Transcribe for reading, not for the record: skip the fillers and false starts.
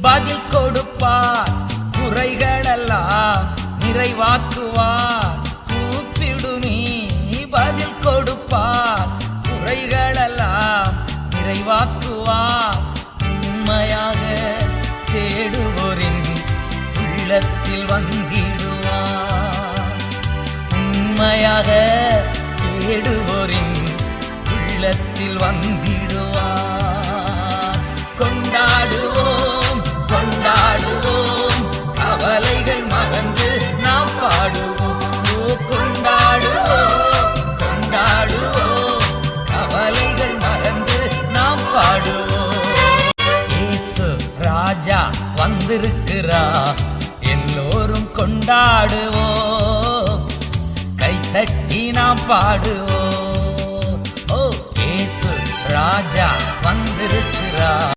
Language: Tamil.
பதில் கொடுப்பார், குறைகளெல்லாம் நிறைவாக்குவார். கூப்பிடு நீ பதில் கொடுப்பார், குறைகளெல்லாம் நிறைவாக்குவார். உண்மையாக தேடுவோரின் உள்ளத்தில் வந்திடுவார். உண்மையாக தேடுவோரின் உள்ளத்தில் வந்திடுவார். கொண்டாடுவோம் கொண்டாடுவோம், கவலைகள் மறந்து நாம் பாடுவோம். கொண்டாடுவோம் கொண்டாடுவோம், கவலைகள் மறந்து நாம் பாடுவோம். இயேசு ராஜா வந்திருக்கிறார், எல்லோரும் கொண்டாடுவோம். கைத்தட்டி நாம் பாடுவோம். ஓ, இயேசு ராஜா வந்திருக்கிறார்.